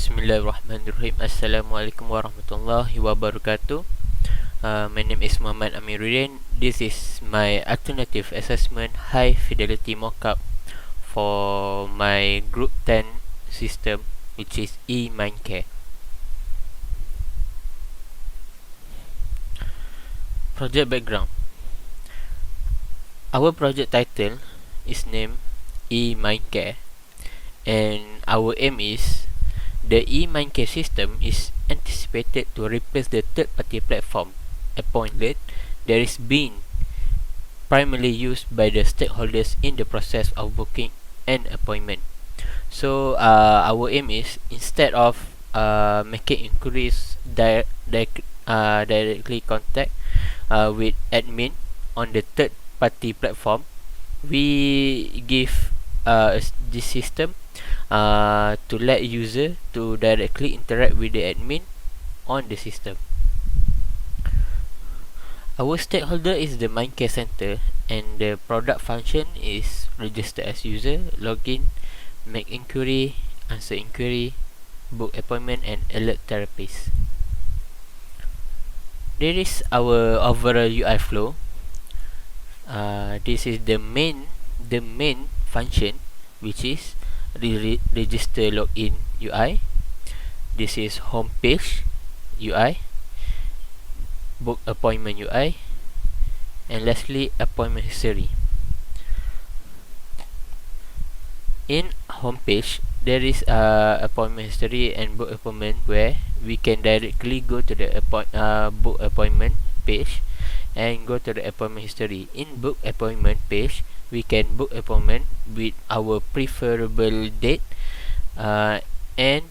Bismillahirrahmanirrahim. Assalamualaikum warahmatullahi wabarakatuh. My name is Muhammad Amiruddin. This is my alternative assessment high fidelity mockup for my group 10 system, which is Mindcare. Project background. Our project title is named Mindcare, and our aim is the Mindcare system is anticipated to replace the third-party platform Appointlet that is being primarily used by the stakeholders in the process of booking an appointment. So our aim is, instead of making inquiries directly contact with admin on the third-party platform, we give this system to let user to directly interact with the admin on the system. Our stakeholder is the Mindcare Center, and the product function is register as user, login, make inquiry, answer inquiry, book appointment, and alert therapist. There is our overall UI flow. This is the main function, which is register login UI. This is home page UI, book appointment UI, and lastly appointment history. In home page, there is appointment history and book appointment, where we can directly go to the book appointment page and go to the appointment history. In book appointment page, we can book appointment with our preferable date, and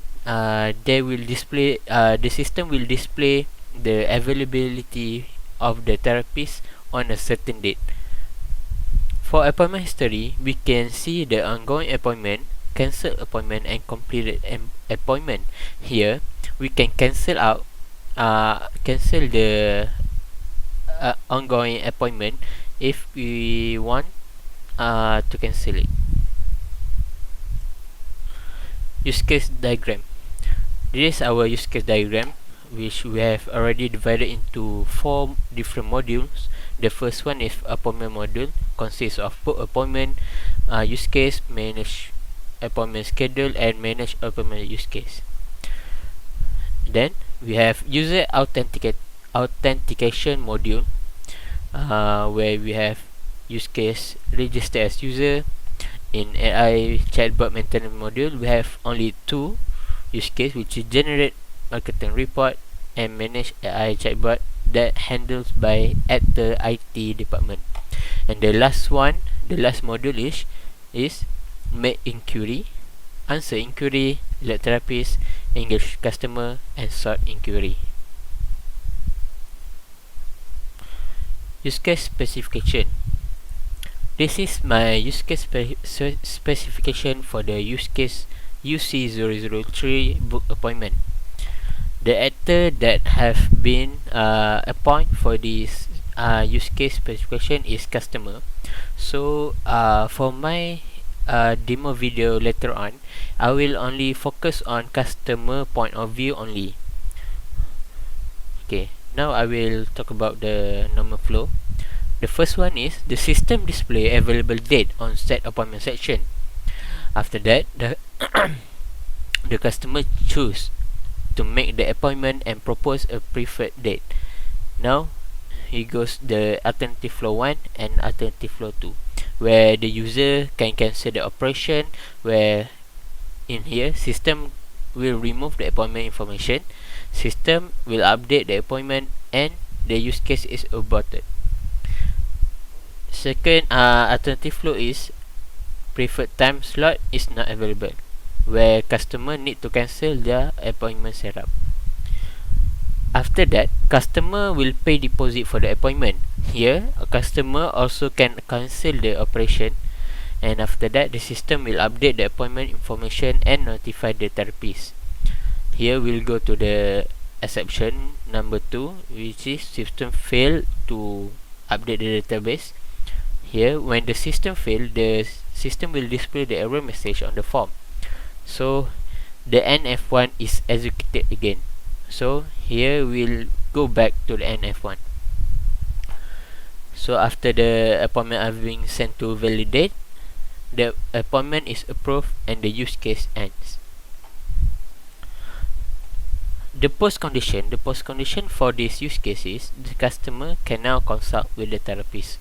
they will display the system will display the availability of the therapist on a certain date. For appointment history, we can see the ongoing appointment, cancelled appointment, and completed appointment. Here we can cancel the ongoing appointment if we want to cancel it. Use case diagram. This is our use case diagram, which we have already divided into 4 different modules. The first one is appointment module, consists of book appointment, use case, manage appointment schedule, and manage appointment use case. Then we have user authentication module, where we have use case register as user. In AI chatbot maintenance module, we have only 2 use case, which is generate marketing report and manage AI chatbot, that handles by at the IT department. And the last module is make inquiry, answer inquiry, let therapist, engage customer, and sort inquiry. Use case specification. This is my use case specification for the use case UC003 book appointment. The actor that have been appointed for this use case specification is customer. So for my demo video later on, I will only focus on customer point of view only. Okay, now I will talk about the normal flow. The first one is the system display available date on set appointment section. After that, the the customer choose to make the appointment and propose a preferred date. Now he goes the alternative flow 1 and alternative flow 2, where the user can cancel the operation, where in here system will remove the appointment information, system will update the appointment, and the use case is aborted. Second alternative flow is preferred time slot is not available, where customer need to cancel their appointment setup. After that, customer will pay deposit for the appointment. Here, a customer also can cancel the operation, and after that, the system will update the appointment information and notify the therapist. Here we'll go to the exception number 2, which is system failed to update the database. Here, when the system failed, the system will display the error message on the form. So the NF1 is executed again. So here we'll go back to the NF1. So after the appointment have been sent to validate, the appointment is approved and the use case ends. The post condition for this use case is the customer can now consult with the therapist.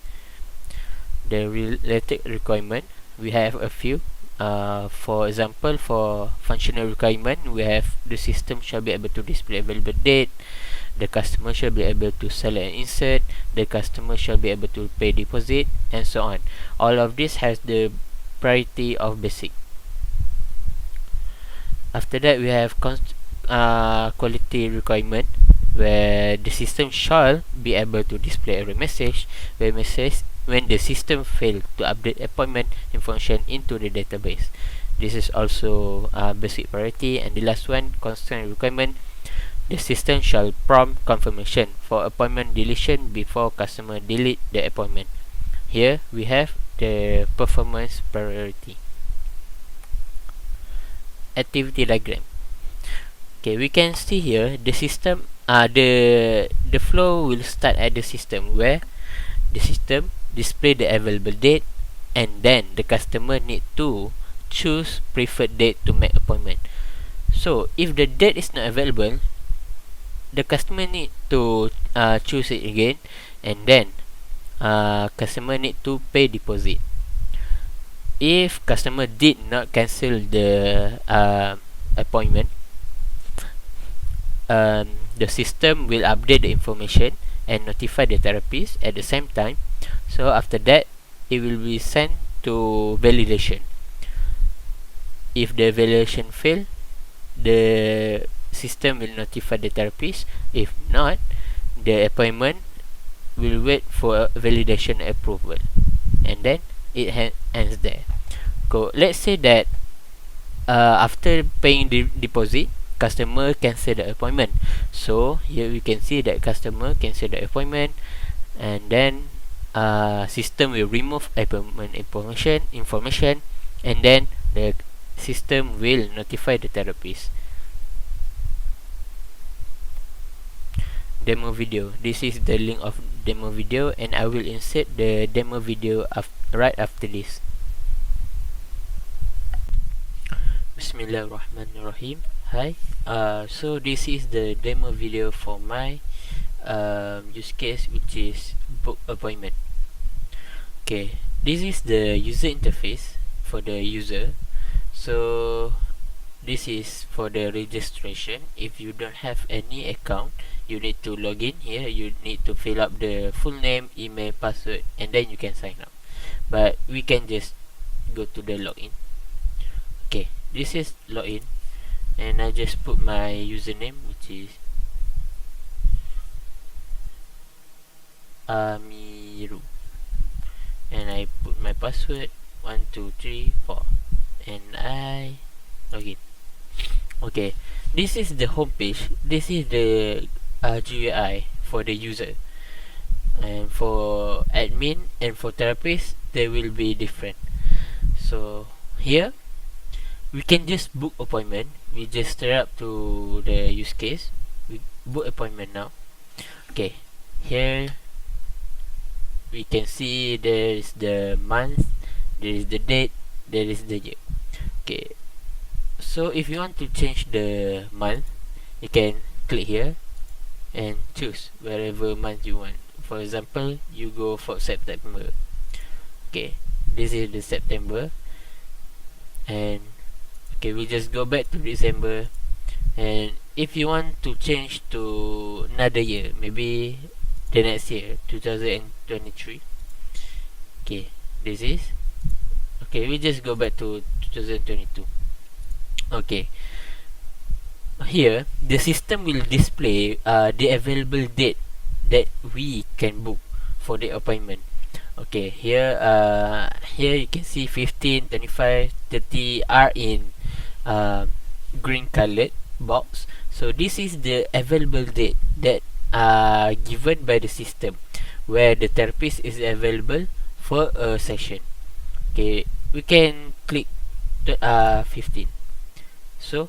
The related requirement, we have a few. For example, for functional requirement, we have the system shall be able to display available date, the customer shall be able to select and insert, the customer shall be able to pay deposit, and so on. All of this has the priority of basic. After that, we have quality requirement, where the system shall be able to display a message when the system failed to update appointment information into the database. This is also basic priority. And the last one, constant requirement, the system shall prompt confirmation for appointment deletion before customer delete the appointment. Here we have the performance priority. Activity diagram. Okay, we can see here the system, the flow will start at the system, where the system display the available date, and then the customer need to choose preferred date to make appointment. So if the date is not available, the customer need to choose it again, and then customer need to pay deposit. If customer did not cancel the appointment, the system will update the information and notify the therapist at the same time. So after that, it will be sent to validation. If the validation fail, the system will notify the therapist. If not, the appointment will wait for validation approval, and then it ends there. Let's say that after paying the deposit, customer cancel the appointment. So here we can see that customer cancel the appointment, and then system will remove appointment information, and then the system will notify the therapist. Demo video. This is the link of demo video, and I will insert the demo video right after this. Bismillahirrahmanirrahim. Hi. So this is the demo video for my use case, which is book appointment. Okay, this is the user interface for the user. So this is for the registration. If you don't have any account, you need to log in here. You need to fill up the full name, email, password, and then you can sign up. But we can just go to the login. Okay, this is login, and I just put my username, which is Amiru, and I put my password 1234, and I log in. Okay, this is the home page. This is the GUI for the user, and for admin and for therapist, they will be different. So here we can just book appointment. We just start up to the use case. We book appointment now. Okay, here we can see there is the month, there is the date, there is the year. Okay, so if you want to change the month, you can click here and choose wherever month you want. For example, you go for September. Okay, this is the September, and okay, we just go back to December. And if you want to change to another year, maybe the next year, 2023. Okay, this is okay. We just go back to 2022. Okay, here the system will display the available date that we can book for the appointment. Okay, here you can see 15, 25, 30 are in green colored box. So this is the available date that given by the system, where the therapist is available for a session. Okay, we can click 15. So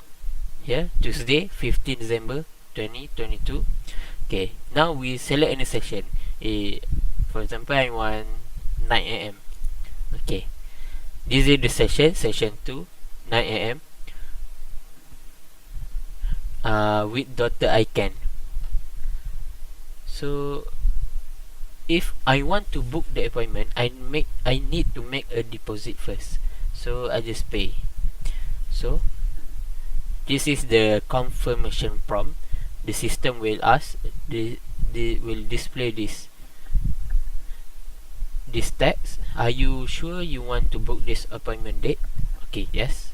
here, Tuesday 15 December 2022. Okay, now we select any session. For example, I want 9 a.m. Okay, this is the session 2, 9 a.m. With Dr. Ican. So if I want to book the appointment, I need to make a deposit first. So I just pay. So this is the confirmation prompt. The system will ask, will display this text. Are you sure you want to book this appointment date? Okay, yes.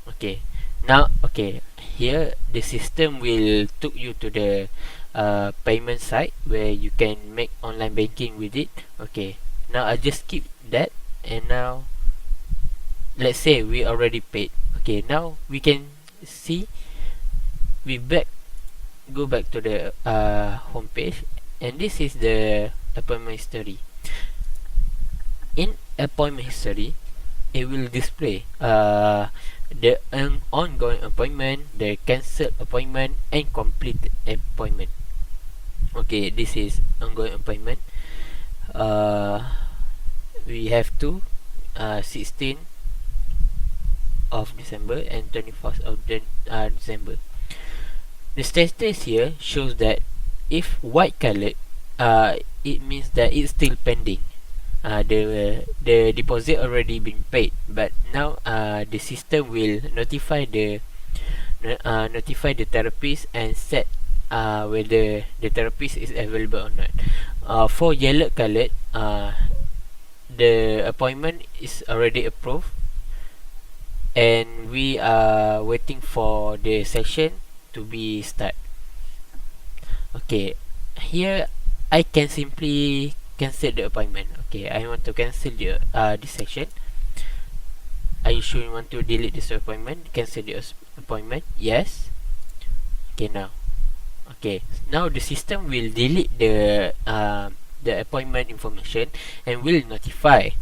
Okay, now, okay, here the system will took you to the payment site where you can make online banking with it. Okay, now I just keep that, and now let's say we already paid. Okay, now we can see we go back to the home page, and this is the appointment history. In appointment history, it will display the ongoing appointment, the cancelled appointment, and completed appointment. Okay, this is ongoing appointment. We have 16 of December and 21st of December. The status here shows that if white colored, it means that it's still pending. The deposit already been paid, but now the system will notify the therapist and set whether the therapist is available or not. For yellow colored, the appointment is already approved, and we are waiting for the session to be start. Okay, here I can simply cancel the appointment. Okay, I want to cancel the this session. Are you sure you want to delete this appointment? Cancel the appointment. Yes. Okay, now. Okay, now the system will delete the appointment information and will notify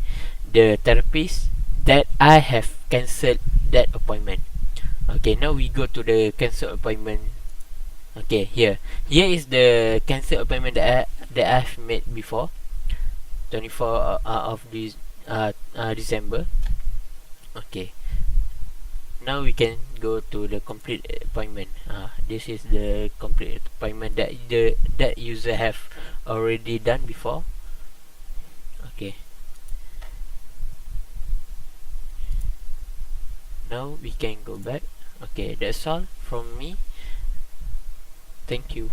the therapist that I have cancelled that appointment. Okay, now we go to the cancel appointment. Okay, here is the cancel appointment that I've made before, 24 of this December. Okay, now we can go to the complete appointment. This is the complete appointment that user have already done before. Okay, now we can go back. Okay, that's all from me. Thank you.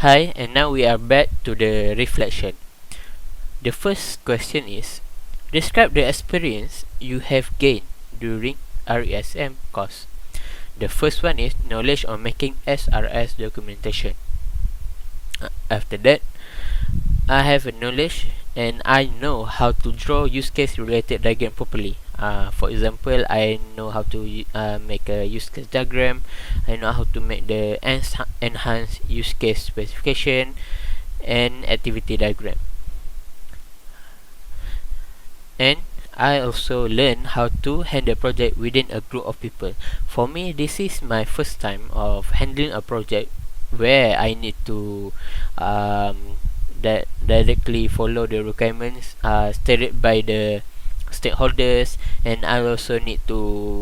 Hi, and now we are back to the reflection. The first question is, describe the experience you have gained during RESM course. The first one is knowledge on making SRS documentation. After that, I have a knowledge and I know how to draw use case related diagram properly. For example, I know how to make a use case diagram. I know how to make the enhanced use case specification and activity diagram. And I also learn how to handle project within a group of people. For me, this is my first time of handling a project where I need to directly follow the requirements stated by the stakeholders, and I also need to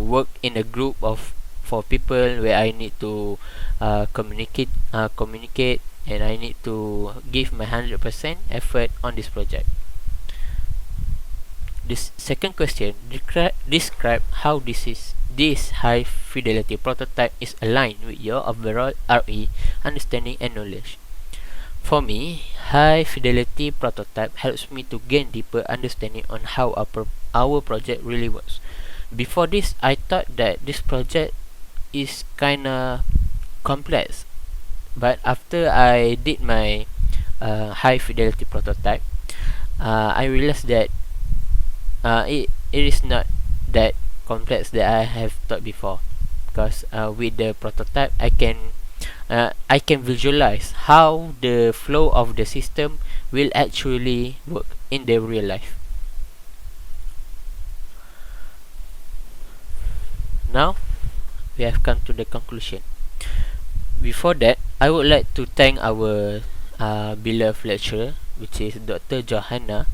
work in a group of 4 people where I need to communicate, and I need to give my 100% effort on this project. This second question, describe how this high fidelity prototype is aligned with your overall RE understanding and knowledge. For me, high fidelity prototype helps me to gain deeper understanding on how our project really works. Before this, I thought that this project is kinda complex, but after I did my high fidelity prototype, I realized that it is not that complex that I have thought before, because with the prototype I can visualize how the flow of the system will actually work in the real life. now we have come to the conclusion. Before that, I would like to thank our beloved lecturer, which is Dr. Johanna,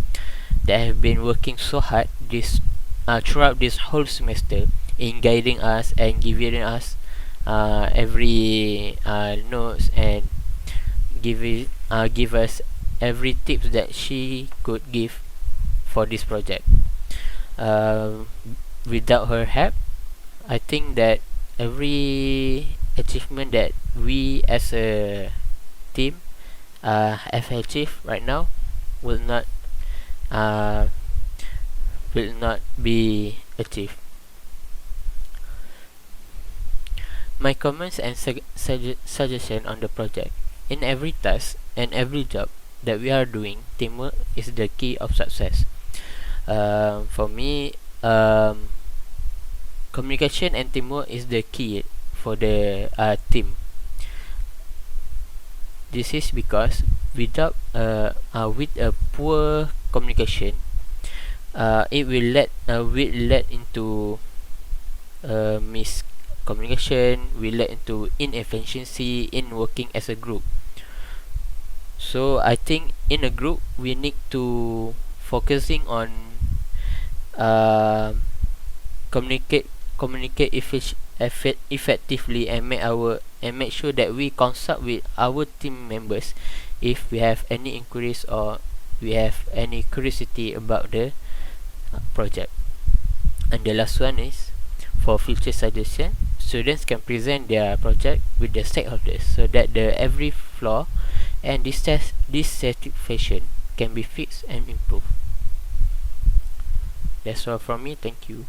that have been working so hard this throughout this whole semester in guiding us and giving us every notes and give us every tips that she could give for this project. Without her help, I think that every achievement that we as a team have achieved right now will not uh, be achieved. My comments and suggestion on the project: in every task and every job that we are doing, teamwork is the key of success. For me, communication and teamwork is the key for the team. This is because with a poor communication, it will lead into miscommunication, will lead into inefficiency in working as a group. So I think in a group we need to focusing on communicate effectively and make sure that we consult with our team members if we have any inquiries or we have any curiosity about the project. And the last one is for future suggestion, students can present their project with the stakeholders so that the every flaw and dissatisfaction can be fixed and improved. That's all from me. Thank you.